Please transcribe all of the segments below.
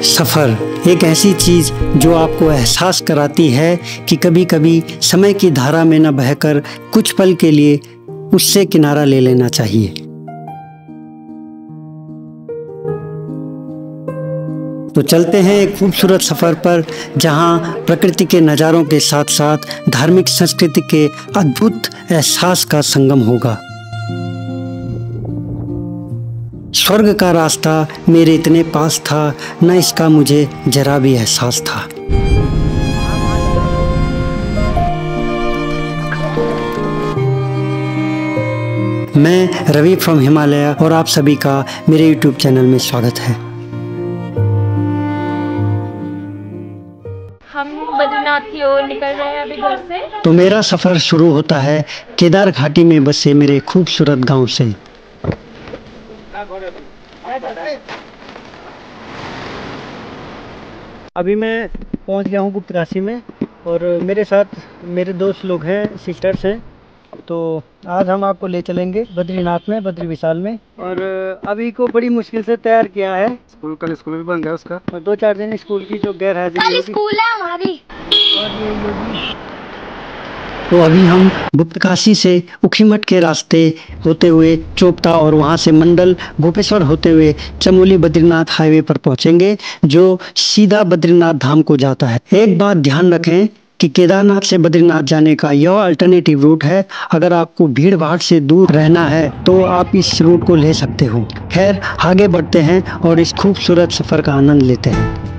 सफ़र एक ऐसी चीज़ जो आपको एहसास कराती है कि कभी कभी समय की धारा में न बहकर कुछ पल के लिए उससे किनारा ले लेना चाहिए। तो चलते हैं एक खूबसूरत सफ़र पर, जहां प्रकृति के नज़ारों के साथ साथ धार्मिक संस्कृति के अद्भुत एहसास का संगम होगा। स्वर्ग का रास्ता मेरे इतने पास था, न इसका मुझे जरा भी एहसास था। मैं रवि फ्रॉम हिमालय और आप सभी का मेरे YouTube चैनल में स्वागत है। हम बद्रीनाथ की ओर निकल रहे हैं अभी घर से। तो मेरा सफ़र शुरू होता है केदार घाटी में बसे मेरे खूबसूरत गांव से। अभी मैं पहुंच गया हूं गुप्तकाशी में और मेरे साथ मेरे दोस्त लोग हैं, सिस्टर्स हैं। तो आज हम आपको ले चलेंगे बद्रीनाथ में, बद्री विशाल में। और अभी को बड़ी मुश्किल से तैयार किया है। कल स्कूल भी बन गया उसका, और 2-4 दिन स्कूल की जो गैर हाजिरी स्कूल है हमारी। तो अभी हम गुप्तकाशी से उखीमठ के रास्ते होते हुए चोपता और वहां से मंडल गोपेश्वर होते हुए चमोली बद्रीनाथ हाईवे पर पहुंचेंगे, जो सीधा बद्रीनाथ धाम को जाता है। एक बात ध्यान रखें कि केदारनाथ से बद्रीनाथ जाने का यह अल्टरनेटिव रूट है। अगर आपको भीड़ भाड़ से दूर रहना है तो आप इस रूट को ले सकते हो। खैर, आगे बढ़ते हैं और इस खूबसूरत सफर का आनंद लेते हैं।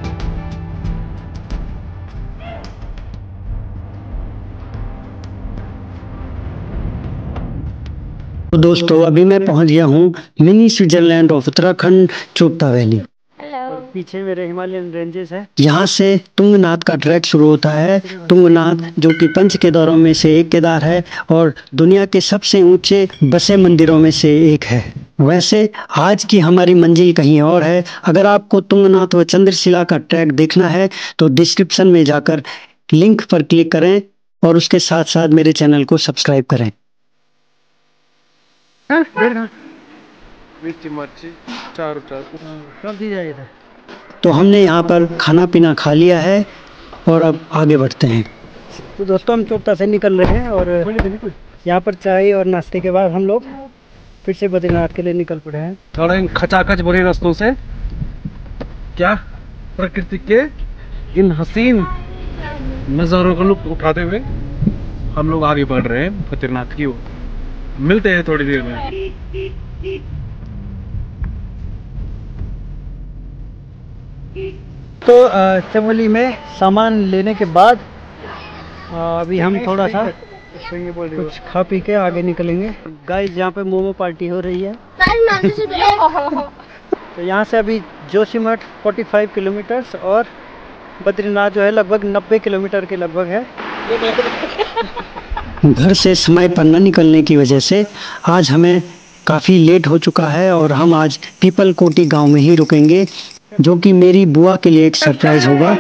तो दोस्तों, अभी मैं पहुंच गया हूँ mini Switzerland of Uttarakhand, Chopta valley. और पीछे मेरे हिमालयन रेंजेस है। यहाँ से तुंगनाथ का ट्रैक शुरू होता है। तुंगनाथ जो कि पंच केदारों में से एक केदार है और दुनिया के सबसे ऊंचे बसे मंदिरों में से एक है। वैसे आज की हमारी मंजिल कहीं और है। अगर आपको तुंगनाथ व चंद्रशिला का ट्रैक देखना है तो डिस्क्रिप्शन में जाकर लिंक पर क्लिक करें और उसके साथ साथ मेरे चैनल को सब्सक्राइब करें। तो हमने यहाँ पर खाना पीना खा लिया है और अब आगे बढ़ते हैं। तो दोस्तों, हम चोपता से निकल रहे हैं और यहाँ पर चाय और नाश्ते के बाद हम लोग फिर से बद्रीनाथ के लिए निकल पड़े हैं। थोड़ा इन खचाखच भरे रास्तों से क्या प्रकृति के इन हसीन नज़ारों का लुत्फ उठाते हुए हम लोग आगे बढ़ रहे हैं बद्रीनाथ की ओर। मिलते हैं थोड़ी देर में। तो चमोली में सामान लेने के बाद अभी हम थोड़ा सा कुछ खा पी के आगे निकलेंगे। गाइस, यहाँ पे मोमो पार्टी हो रही है। तो यहाँ से अभी जोशीमठ 45 किलोमीटर और बद्रीनाथ जो है लगभग 90 किलोमीटर के लगभग है। घर से समय पर न निकलने की वजह से आज हमें काफ़ी लेट हो चुका है और हम आज पीपल कोटी गांव में ही रुकेंगे, जो कि मेरी बुआ के लिए एक सरप्राइज होगा।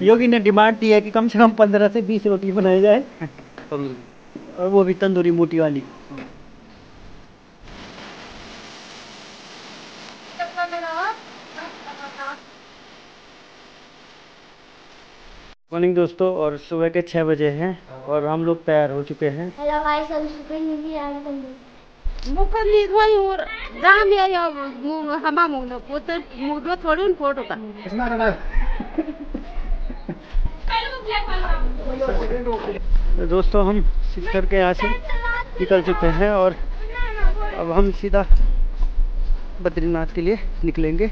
योगी ने डिमांड दी है कि कम से कम 15 से 20 रोटी बनाई जाए, और वो भी तंदूरी मोटी वाली। मॉर्निंग दोस्तों, और सुबह के 6 बजे हैं और हम लोग तैयार हो चुके हैं। दोस्तों, हम सिद्धर के यहाँ से निकल चुके हैं और अब हम सीधा बद्रीनाथ के लिए निकलेंगे।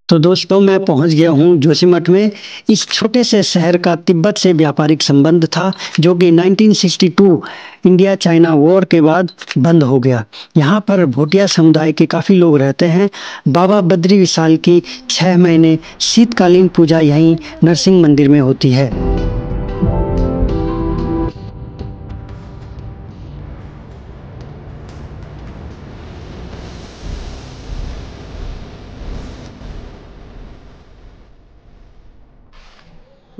तो दोस्तों, मैं पहुंच गया हूं जोशीमठ में। इस छोटे से शहर का तिब्बत से व्यापारिक संबंध था, जो कि 1962 इंडिया चाइना वॉर के बाद बंद हो गया। यहाँ पर भोटिया समुदाय के काफ़ी लोग रहते हैं। बाबा बद्री विशाल की 6 महीने शीतकालीन पूजा यहीं नरसिंह मंदिर में होती है।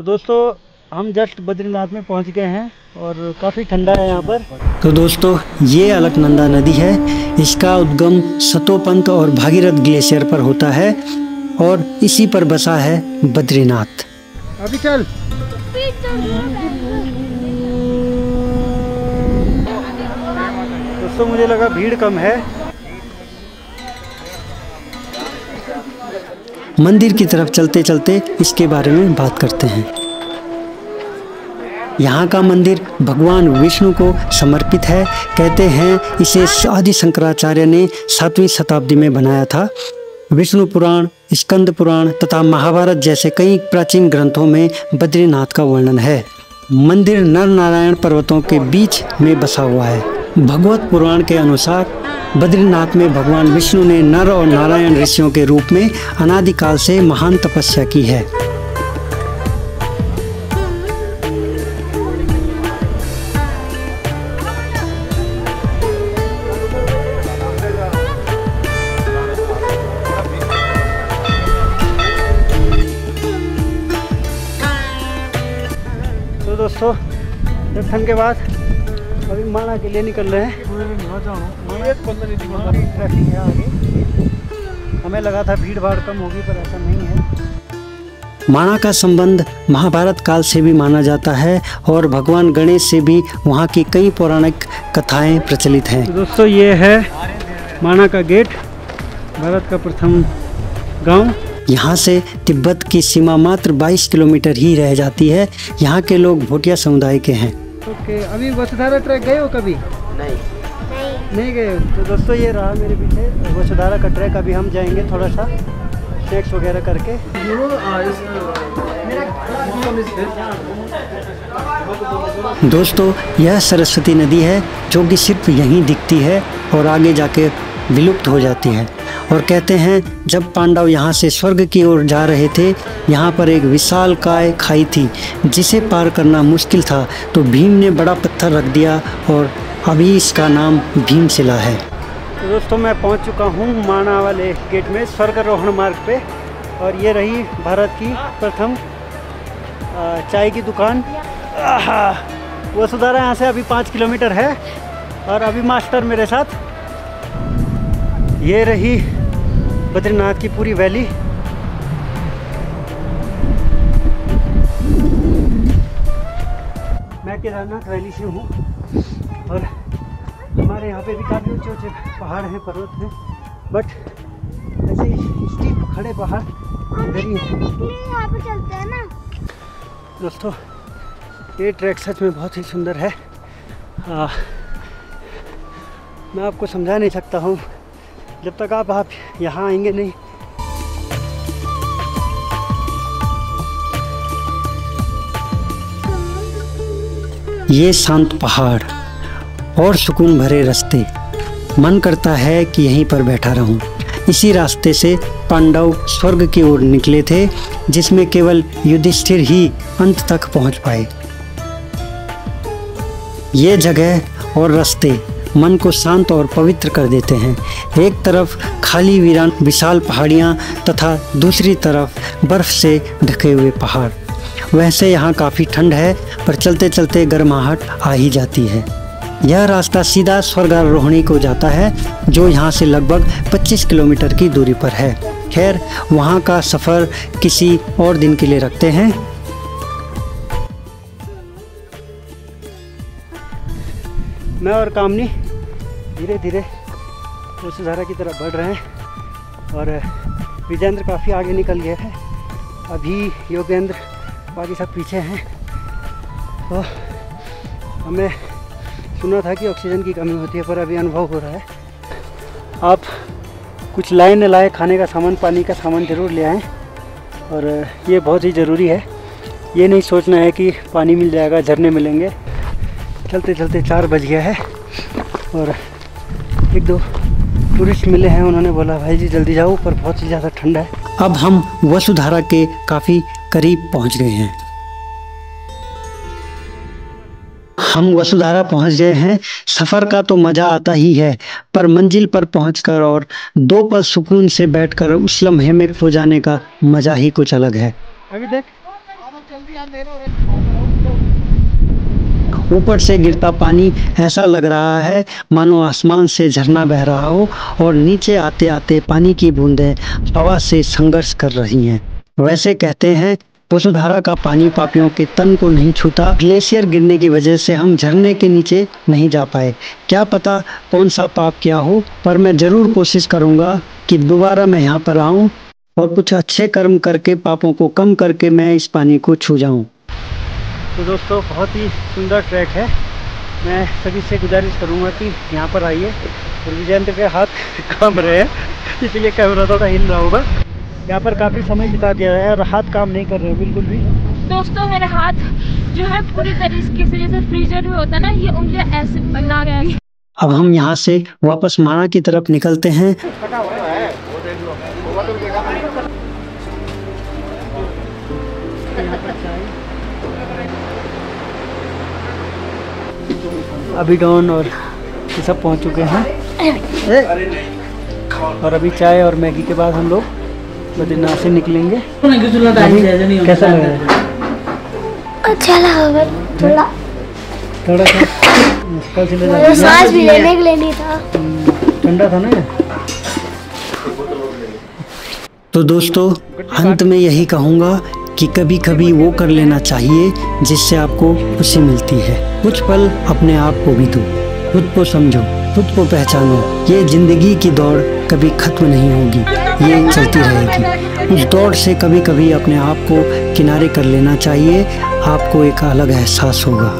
तो दोस्तों हम जस्ट बद्रीनाथ में पहुंच गए हैं और काफ़ी ठंडा है यहाँ पर। तो दोस्तों ये अलकनंदा नदी है। इसका उद्गम सतोपंत और भागीरथ ग्लेशियर पर होता है और इसी पर बसा है बद्रीनाथ। अभी चल। दोस्तों मुझे लगा भीड़ कम है। मंदिर की तरफ चलते चलते इसके बारे में बात करते हैं। यहाँ का मंदिर भगवान विष्णु को समर्पित है। कहते हैं इसे आदि शंकराचार्य ने 7वीं शताब्दी में बनाया था। विष्णु पुराण, स्कंद पुराण तथा महाभारत जैसे कई प्राचीन ग्रंथों में बद्रीनाथ का वर्णन है। मंदिर नर नारायण पर्वतों के बीच में बसा हुआ है। भगवत पुराण के अनुसार बद्रीनाथ में भगवान विष्णु ने नर और नारायण ऋषियों के रूप में अनादिकाल से महान तपस्या की है। तो दोस्तों दर्शन के बाद अभी माना के लिए निकल रहे हैं। ट्रैफिक है आगे। हमें लगा था भीड़ भाड़ कम होगी पर ऐसा नहीं है। माना का संबंध महाभारत काल से भी माना जाता है और भगवान गणेश से भी वहाँ की कई पौराणिक कथाएं प्रचलित हैं। तो दोस्तों ये है माना का गेट, भारत का प्रथम गांव। यहाँ से तिब्बत की सीमा मात्र 22 किलोमीटर ही रह जाती है। यहाँ के लोग भोटिया समुदाय के हैं। ओके, अभी वसुधारा ट्रैक गए हो कभी? नहीं गए। तो दोस्तों ये रहा मेरे पीछे वसुधारा का ट्रैक। अभी हम जाएंगे थोड़ा सा स्नैक्स वगैरह करके। दोस्तों यह सरस्वती नदी है जो कि सिर्फ यहीं दिखती है और आगे जाके विलुप्त हो जाती है। और कहते हैं जब पांडव यहाँ से स्वर्ग की ओर जा रहे थे, यहाँ पर एक विशालकाय खाई थी जिसे पार करना मुश्किल था, तो भीम ने बड़ा पत्थर रख दिया और अभी इसका नाम भीमशिला है। तो दोस्तों मैं पहुँच चुका हूँ माना वाले गेट में, स्वर्गारोहण मार्ग पे। और ये रही भारत की प्रथम चाय की दुकान। वसुधारा यहाँ से अभी 5 किलोमीटर है। और अभी मास्टर मेरे साथ। ये रही बद्रीनाथ की पूरी वैली। मैं केदारनाथ वैली से हूँ और हमारे यहाँ पे भी काफ़ी ऊंचे ऊंचे पहाड़ हैं, पर्वत हैं, बट ऐसे स्टीप खड़े पहाड़ इधर ही यहाँ पे चलते हैं ना। दोस्तों ये ट्रैक सच में बहुत ही सुंदर है। मैं आपको समझा नहीं सकता हूँ जब तक आप यहाँ आएंगे नहीं। ये शांत पहाड़ और सुकून भरे रास्ते, मन करता है कि यहीं पर बैठा रहूं। इसी रास्ते से पांडव स्वर्ग की ओर निकले थे, जिसमें केवल युधिष्ठिर ही अंत तक पहुंच पाए। ये जगह और रास्ते मन को शांत और पवित्र कर देते हैं। एक तरफ खाली वीरान विशाल पहाड़ियाँ तथा दूसरी तरफ बर्फ से ढके हुए पहाड़। वैसे यहाँ काफ़ी ठंड है पर चलते चलते गर्माहट आ ही जाती है। यह रास्ता सीधा स्वर्गारोहणी को जाता है जो यहाँ से लगभग 25 किलोमीटर की दूरी पर है। खैर वहाँ का सफ़र किसी और दिन के लिए रखते हैं। मैं और कामनी धीरे धीरे वसुधारा की तरफ बढ़ रहे हैं और विजेंद्र काफ़ी आगे निकल गया है। अभी योगेंद्र बाकी सब पीछे हैं। तो हमें सुना था कि ऑक्सीजन की कमी होती है पर अभी अनुभव हो रहा है। आप कुछ लाए न लाए खाने का सामान, पानी का सामान ज़रूर ले आएँ और ये बहुत ही ज़रूरी है। ये नहीं सोचना है कि पानी मिल जाएगा, झरने मिलेंगे। चलते चलते 4 बज गया है और 1-2 टूरिस्ट मिले हैं। उन्होंने बोला भाई जी जल्दी जाओ, पर बहुत ही ज़्यादा ठंडा है। अब हम वसुधारा के काफ़ी करीब पहुंच गए हैं। हम वसुधारा पहुंच गए हैं। सफ़र का तो मज़ा आता ही है, पर मंजिल पर पहुंचकर और 2 पल सुकून से बैठकर उस लम्हे में खो जाने का मज़ा ही कुछ अलग है। अभी देख ऊपर से गिरता पानी ऐसा लग रहा है मानो आसमान से झरना बह रहा हो और नीचे आते आते पानी की बूंदें हवा से संघर्ष कर रही हैं। वैसे कहते हैं वसुधारा का पानी पापियों के तन को नहीं छूता। ग्लेशियर गिरने की वजह से हम झरने के नीचे नहीं जा पाए। क्या पता कौन सा पाप किया हो, पर मैं जरूर कोशिश करूंगा कि दोबारा मैं यहाँ पर आऊँ और कुछ अच्छे कर्म करके पापों को कम करके मैं इस पानी को छू जाऊँ। तो दोस्तों बहुत ही सुंदर ट्रैक है। मैं सभी से गुजारिश करूंगा कि यहाँ पर आइए। और विजयेंद्र के हाथ काम रहे हैं इसलिए कैमरा थोड़ा हिल रहा होगा। यहाँ पर काफ़ी समय बिता दिया है और हाथ काम नहीं कर रहे हैं बिल्कुल भी। दोस्तों मेरे हाथ जो है पूरी तरीके से जैसे फ्रीजर में होता है ना, ये उंगलियां ऐसे बना गई। अब हम यहाँ से वापस माना की तरफ निकलते हैं। अभी डॉन और ये सब पहुँच चुके हैं और अभी चाय और मैगी के बाद हम लोग बद्रीनाथ से निकलेंगे। कैसा लग रहा है? अच्छा लगा थोड़ा थोड़ा सा मुश्किल से लगा, सांस भी लेने के लिए नहीं था, ठंडा था ना। तो दोस्तों अंत में यही कहूँगा कि कभी कभी वो कर लेना चाहिए जिससे आपको खुशी मिलती है। कुछ पल अपने आप को भी दो, खुद को समझो, खुद को पहचानो। ये जिंदगी की दौड़ कभी खत्म नहीं होगी, ये चलती रहेगी। उस दौड़ से कभी कभी अपने आप को किनारे कर लेना चाहिए, आपको एक अलग एहसास होगा।